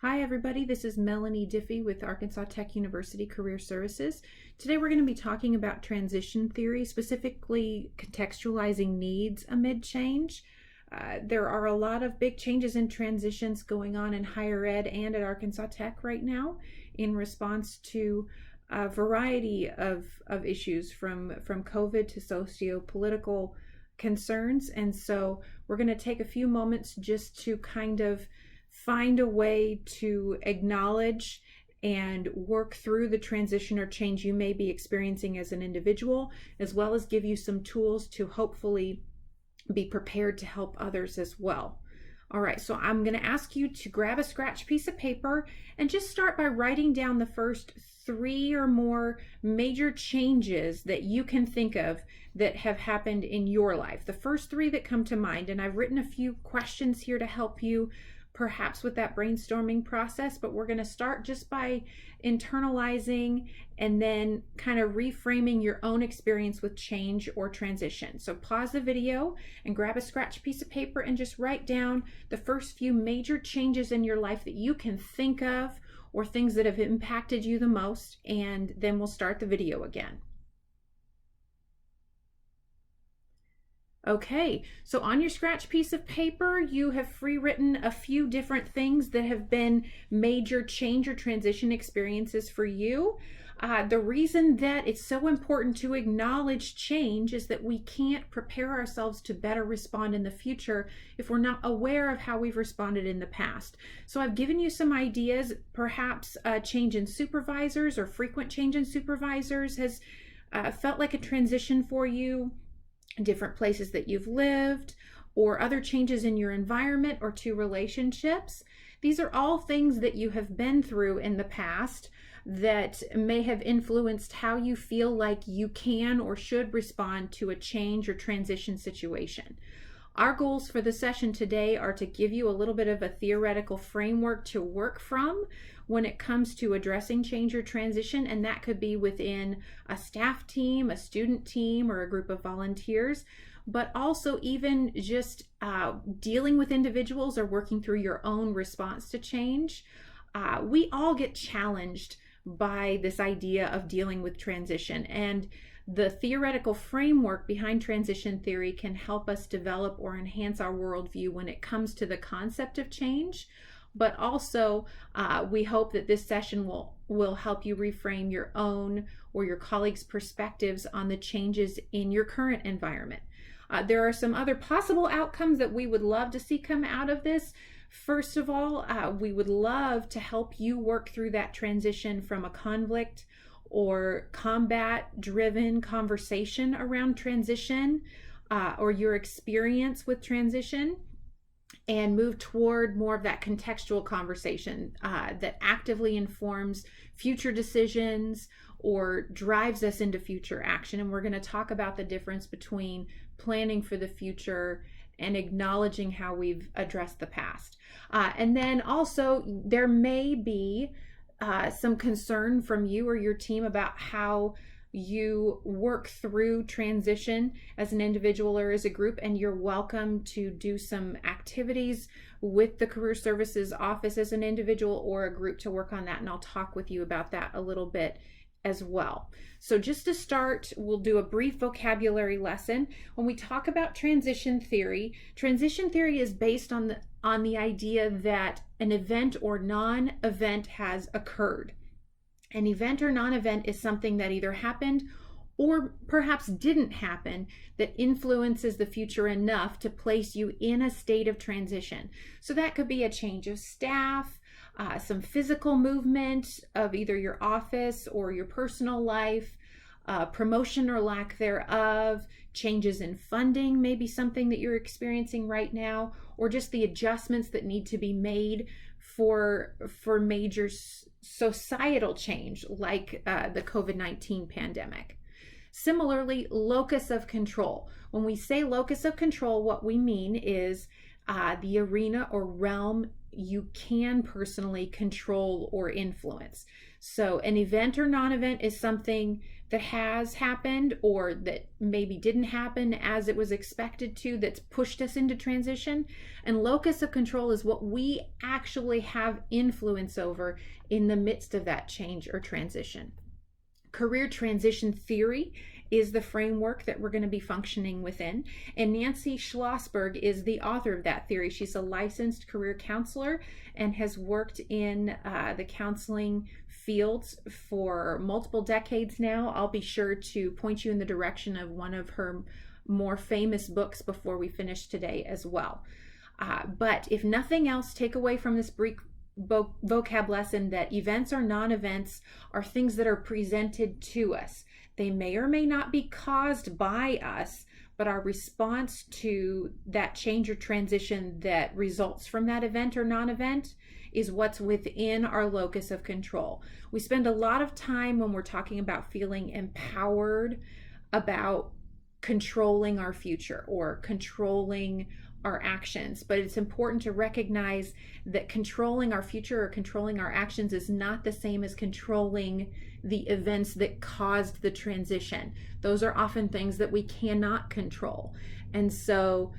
Hi everybody, this is Melanie Diffie with Arkansas Tech University Career Services. Today we're going to be talking about transition theory, specifically contextualizing needs amid change. There are a lot of big changes and transitions going on in higher ed and at Arkansas Tech right now in response to a variety of issues from COVID to socio-political concerns. And so we're going to take a few moments just to kind of find a way to acknowledge and work through the transition or change you may be experiencing as an individual, as well as give you some tools to hopefully be prepared to help others as well. All right, so I'm going to ask you to grab a scratch piece of paper and just start by writing down the first 3 or more major changes that you can think of that have happened in your life. The first 3 that come to mind, and I've written a few questions here to help you perhaps with that brainstorming process, but we're going to start just by internalizing and then kind of reframing your own experience with change or transition. So pause the video and grab a scratch piece of paper and just write down the first few major changes in your life that you can think of or things that have impacted you the most, and then we'll start the video again. Okay, so on your scratch piece of paper, you have free-written a few different things that have been major change or transition experiences for you. The reason that it's so important to acknowledge change is that we can't prepare ourselves to better respond in the future if we're not aware of how we've responded in the past. So I've given you some ideas. Perhaps a change in supervisors or frequent change in supervisors has felt like a transition for you. Different places that you've lived, or other changes in your environment or to relationships. These are all things that you have been through in the past that may have influenced how you feel like you can or should respond to a change or transition situation. Our goals for the session today are to give you a little bit of a theoretical framework to work from when it comes to addressing change or transition, and that could be within a staff team, a student team, or a group of volunteers, but also even just dealing with individuals or working through your own response to change. We all get challenged by this idea of dealing with transition, and the theoretical framework behind transition theory can help us develop or enhance our worldview when it comes to the concept of change. But also, we hope that this session will help you reframe your own or your colleagues' perspectives on the changes in your current environment. There are some other possible outcomes that we would love to see come out of this. First of all, we would love to help you work through that transition from a conflict or combat-driven conversation around transition or your experience with transition, and move toward more of that contextual conversation that actively informs future decisions or drives us into future action. And we're going to talk about the difference between planning for the future and acknowledging how we've addressed the past. And then also, there may be some concern from you or your team about how you work through transition as an individual or as a group, and you're welcome to do some activities with the Career Services Office as an individual or a group to work on that, and I'll talk with you about that a little bit as well. So just to start, we'll do a brief vocabulary lesson. When we talk about transition theory is based on the idea that an event or non-event has occurred. An event or non-event is something that either happened or perhaps didn't happen that influences the future enough to place you in a state of transition. So that could be a change of staff, some physical movement of either your office or your personal life, promotion or lack thereof, changes in funding may be something that you're experiencing right now, or just the adjustments that need to be made for major societal change like the COVID-19 pandemic. Similarly, locus of control. When we say locus of control, what we mean is the arena or realm you can personally control or influence. So an event or non-event is something that has happened or that maybe didn't happen as it was expected to, that's pushed us into transition. And locus of control is what we actually have influence over in the midst of that change or transition. Career transition theory is the framework that we're going to be functioning within. And Nancy Schlossberg is the author of that theory. She's a licensed career counselor and has worked in the counseling fields for multiple decades now. I'll be sure to point you in the direction of one of her more famous books before we finish today as well. But if nothing else, take away from this brief vocab lesson that events or non-events are things that are presented to us. They may or may not be caused by us, but our response to that change or transition that results from that event or non-event is what's within our locus of control. We spend a lot of time when we're talking about feeling empowered about controlling our future or controlling our actions, but it's important to recognize that controlling our future or controlling our actions is not the same as controlling the events that caused the transition. Those are often things that we cannot control. And so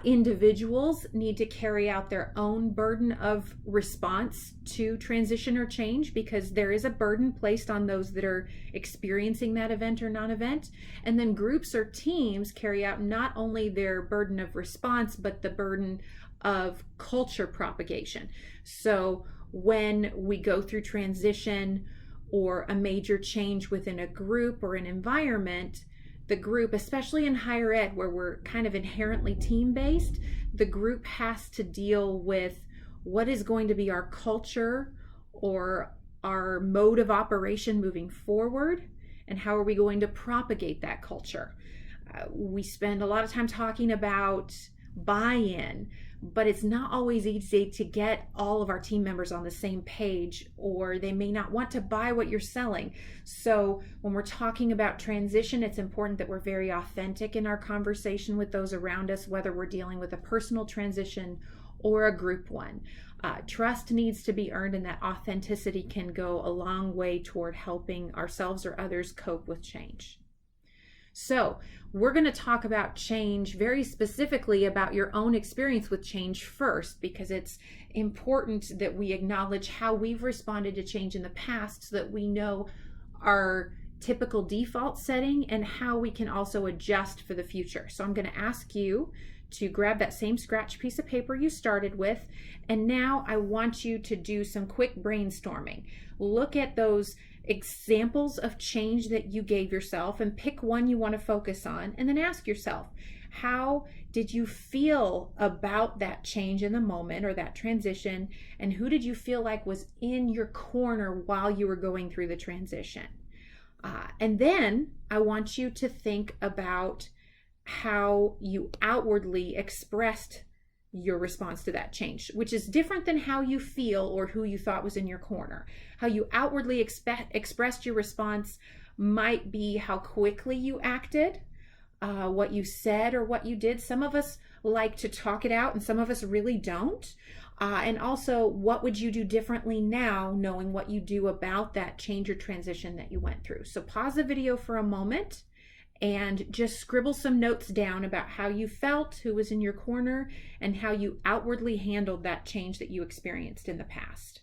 individuals need to carry out their own burden of response to transition or change, because there is a burden placed on those that are experiencing that event or non-event. And then groups or teams carry out not only their burden of response, but the burden of culture propagation. So when we go through transition or a major change within a group or an environment, the group, especially in higher ed where we're kind of inherently team-based, the group has to deal with what is going to be our culture or our mode of operation moving forward, and how are we going to propagate that culture. We spend a lot of time talking about buy-in, but it's not always easy to get all of our team members on the same page, or they may not want to buy what you're selling. So when we're talking about transition, it's important that we're very authentic in our conversation with those around us, whether we're dealing with a personal transition or a group one. Trust needs to be earned, and that authenticity can go a long way toward helping ourselves or others cope with change. So we're going to talk about change, very specifically about your own experience with change first, because it's important that we acknowledge how we've responded to change in the past so that we know our typical default setting and how we can also adjust for the future. So I'm going to ask you to grab that same scratch piece of paper you started with, and now I want you to do some quick brainstorming. Look at those examples of change that you gave yourself and pick one you want to focus on, and then ask yourself, how did you feel about that change in the moment or that transition, and who did you feel like was in your corner while you were going through the transition? And then I want you to think about how you outwardly expressed your response to that change, which is different than how you feel or who you thought was in your corner. How you outwardly expressed your response might be how quickly you acted, what you said or what you did. Some of us like to talk it out and some of us really don't. And also, what would you do differently now, knowing what you do about that change or transition that you went through? So pause the video for a moment and just scribble some notes down about how you felt, who was in your corner, and how you outwardly handled that change that you experienced in the past.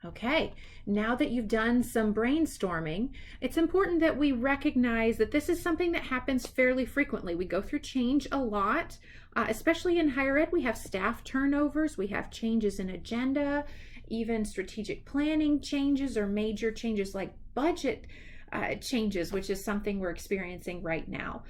Okay, now that you've done some brainstorming, it's important that we recognize that this is something that happens fairly frequently. We go through change a lot, especially in higher ed. We have staff turnovers, we have changes in agenda, even strategic planning changes or major changes like budget changes, which is something we're experiencing right now.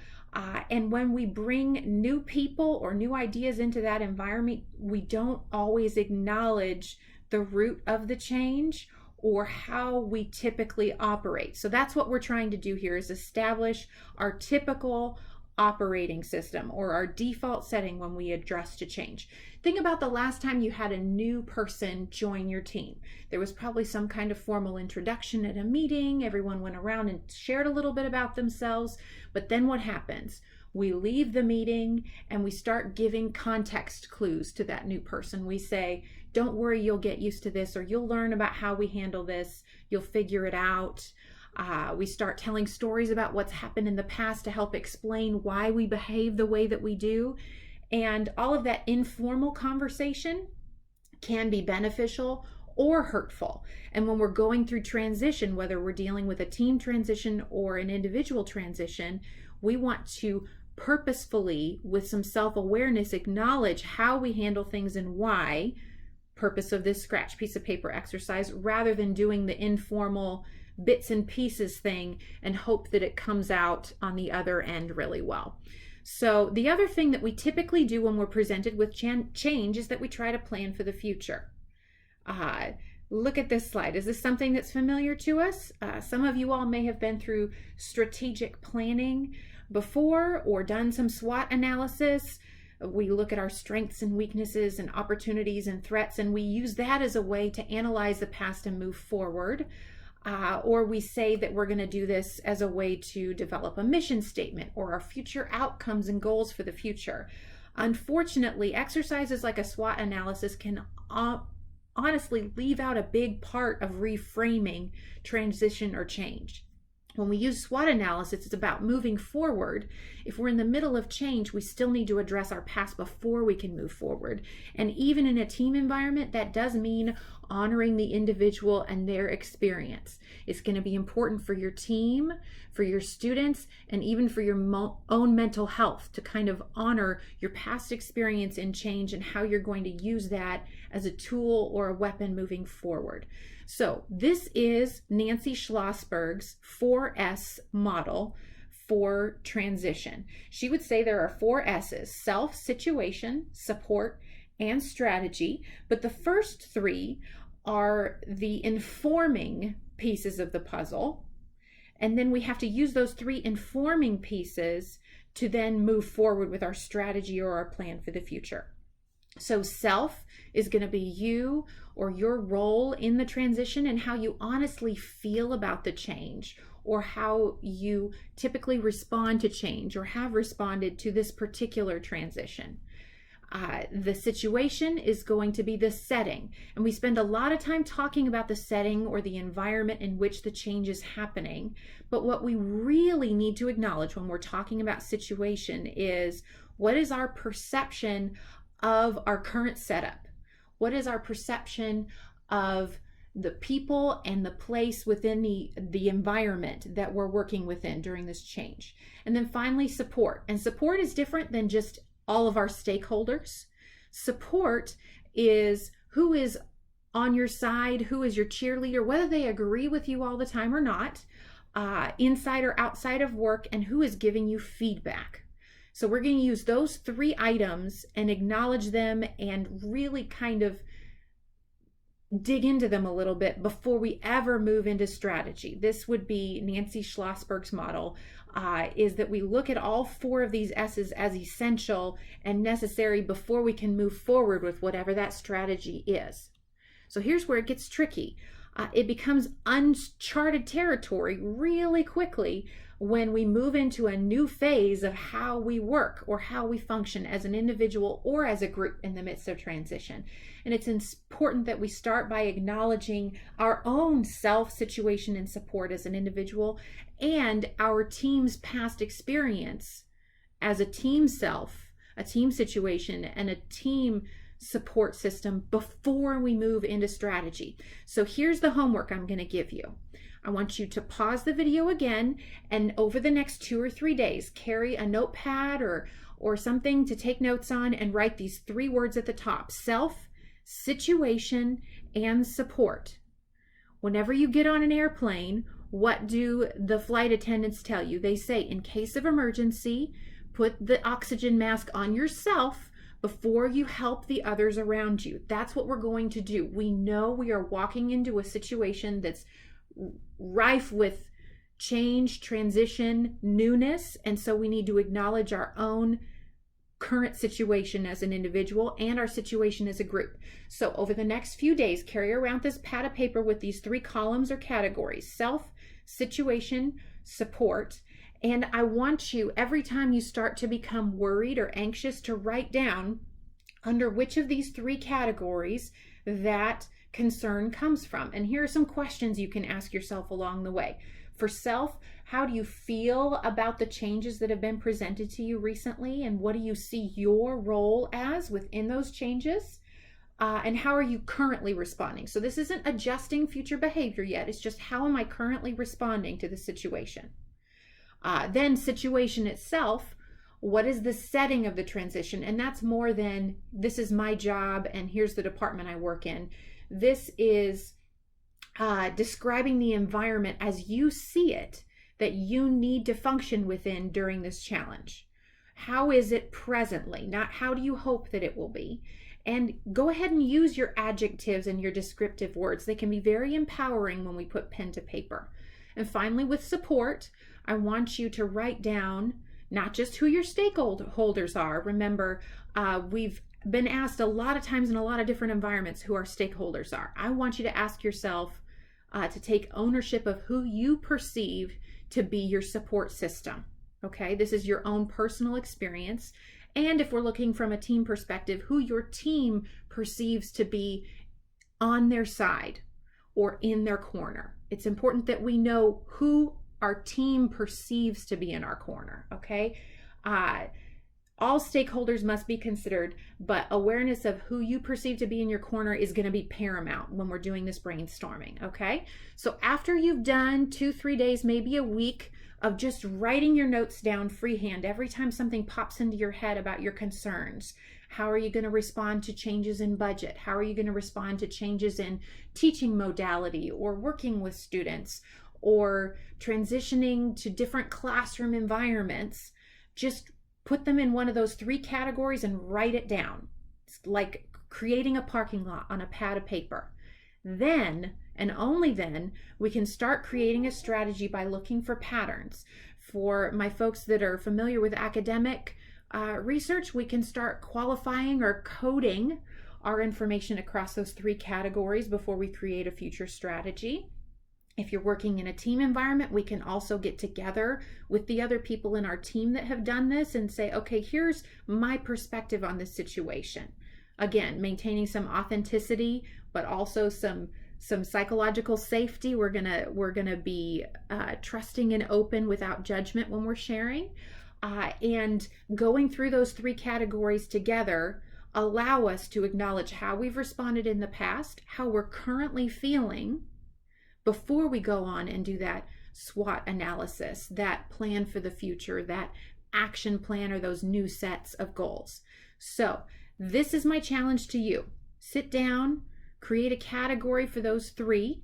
And when we bring new people or new ideas into that environment, we don't always acknowledge the root of the change or how we typically operate. So that's what we're trying to do here, is establish our typical operating system or our default setting when we address to change. Think about the last time you had a new person join your team. There was probably some kind of formal introduction at a meeting. Everyone went around and shared a little bit about themselves. But then what happens? we leave the meeting and we start giving context clues to that new person. We say, don't worry, you'll get used to this, or you'll learn about how we handle this, you'll figure it out. We start telling stories about what's happened in the past to help explain why we behave the way that we do. And all of that informal conversation can be beneficial or hurtful. And when we're going through transition, whether we're dealing with a team transition or an individual transition, we want to purposefully, with some self-awareness, acknowledge how we handle things and why. Purpose of this scratch piece of paper exercise, rather than doing the informal bits and pieces thing and hope that it comes out on the other end really well. So the other thing that we typically do when we're presented with change is that we try to plan for the future. Look at this slide. Is this something that's familiar to us? Some of you all may have been through strategic planning before or done some SWOT analysis. We look at our strengths and weaknesses and opportunities and threats, and we use that as a way to analyze the past and move forward. Or we say that we're going to do this as a way to develop a mission statement or our future outcomes and goals for the future. Unfortunately, exercises like a SWOT analysis can honestly leave out a big part of reframing transition or change. When we use SWOT analysis, it's about moving forward. If we're in the middle of change, we still need to address our past before we can move forward. And even in a team environment, that does mean honoring the individual and their experience. It's going to be important for your team, for your students, and even for your own mental health to kind of honor your past experience in change and how you're going to use that as a tool or a weapon moving forward. So this is Nancy Schlossberg's 4S model for transition. She would say there are 4 S's: self, situation, support, and strategy. But the first 3 are the informing pieces of the puzzle. And then we have to use those 3 informing pieces to then move forward with our strategy or our plan for the future. So self is going to be you or your role in the transition and how you honestly feel about the change, or how you typically respond to change or have responded to this particular transition. The situation is going to be the setting, and we spend a lot of time talking about the setting or the environment in which the change is happening. But what we really need to acknowledge when we're talking about situation is, what is our perception of our current setup? What is our perception of the people and the place within the environment that we're working within during this change? And then finally, support. And support is different than just all of our stakeholders. Support is who is on your side, who is your cheerleader, whether they agree with you all the time or not, inside or outside of work, and who is giving you feedback. So we're going to use those 3 items and acknowledge them and really kind of dig into them a little bit before we ever move into strategy. This would be Nancy Schlossberg's model, is that we look at all 4 of these S's as essential and necessary before we can move forward with whatever that strategy is. So here's where it gets tricky. It becomes uncharted territory really quickly when we move into a new phase of how we work or how we function as an individual or as a group in the midst of transition. And it's important that we start by acknowledging our own self, situation, and support as an individual, and our team's past experience as a team self, a team situation, and a team support system before we move into strategy. So here's the homework I'm going to give you. I want you to pause the video again, and over the next 2 or 3 days, carry a notepad or something to take notes on and write these 3 words at the top: self, situation, and support. Whenever you get on an airplane, what do the flight attendants tell you? They say, in case of emergency, put the oxygen mask on yourself before you help the others around you. That's what we're going to do. We know we are walking into a situation that's rife with change, transition, newness, and so we need to acknowledge our own current situation as an individual and our situation as a group. So over the next few days, carry around this pad of paper with these 3 columns or categories: self, situation, support, And I want you, every time you start to become worried or anxious, to write down under which of these 3 categories that concern comes from. And here are some questions you can ask yourself along the way. For self, how do you feel about the changes that have been presented to you recently? And what do you see your role as within those changes? And how are you currently responding? So this isn't adjusting future behavior yet. It's just, how am I currently responding to the situation? Then situation itself, what is the setting of the transition? And that's more than, this is my job and here's the department I work in. This is describing the environment as you see it, that you need to function within during this challenge. How is it presently? Not how do you hope that it will be? And go ahead and use your adjectives and your descriptive words. They can be very empowering when we put pen to paper. And finally, with support, I want you to write down not just who your stakeholders are. Remember, we've been asked a lot of times in a lot of different environments who our stakeholders are. I want you to ask yourself to take ownership of who you perceive to be your support system. Okay, this is your own personal experience. And if we're looking from a team perspective, who your team perceives to be on their side or in their corner. It's important that we know who our team perceives to be in our corner, okay? All stakeholders must be considered, but awareness of who you perceive to be in your corner is going to be paramount when we're doing this brainstorming, okay? So after you've done 2-3 days, maybe a week of just writing your notes down freehand every time something pops into your head about your concerns, how are you going to respond to changes in budget? How are you going to respond to changes in teaching modality or working with students or transitioning to different classroom environments? Just put them in one of those 3 categories and write it down. It's like creating a parking lot on a pad of paper. Then, and only then, we can start creating a strategy by looking for patterns. For my folks that are familiar with academic research, we can start qualifying or coding our information across those 3 categories before we create a future strategy. If you're working in a team environment, we can also get together with the other people in our team that have done this and say, okay, here's my perspective on this situation. Again, maintaining some authenticity, but also some psychological safety. We're gonna be trusting and open without judgment when we're sharing. And going through those 3 categories together allow us to acknowledge how we've responded in the past, how we're currently feeling, before we go on and do that SWOT analysis, that plan for the future, that action plan, or those new sets of goals. So this is my challenge to you. Sit down, create a category for those 3,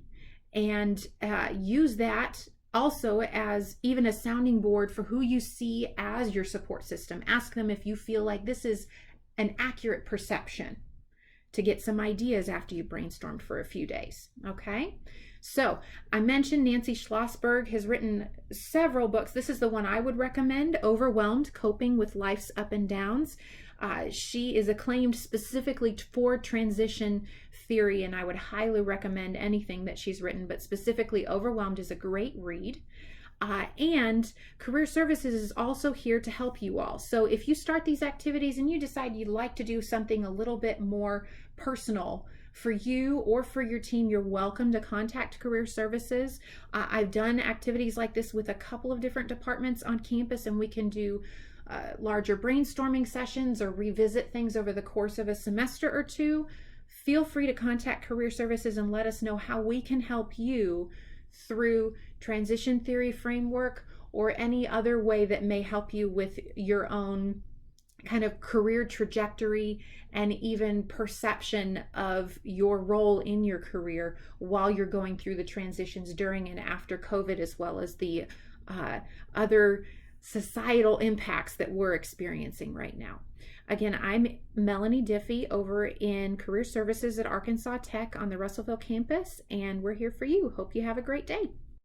and use that also as even a sounding board for who you see as your support system. Ask them if you feel like this is an accurate perception, to get some ideas after you brainstormed for a few days, okay? So I mentioned Nancy Schlossberg has written several books. This is the one I would recommend, Overwhelmed: Coping with Life's Up and Downs. She is acclaimed specifically for transition theory, and I would highly recommend anything that she's written, but specifically Overwhelmed is a great read. And Career Services is also here to help you all. So if you start these activities and you decide you'd like to do something a little bit more personal for you or for your team, you're welcome to contact Career Services. I've done activities like this with a couple of different departments on campus, and we can do larger brainstorming sessions or revisit things over the course of a semester or 2. Feel free to contact Career Services and let us know how we can help you through transition theory framework or any other way that may help you with your own kind of career trajectory and even perception of your role in your career while you're going through the transitions during and after COVID, as well as the other societal impacts that we're experiencing right now. Again, I'm Melanie Diffie over in Career Services at Arkansas Tech on the Russellville campus, and we're here for you. Hope you have a great day.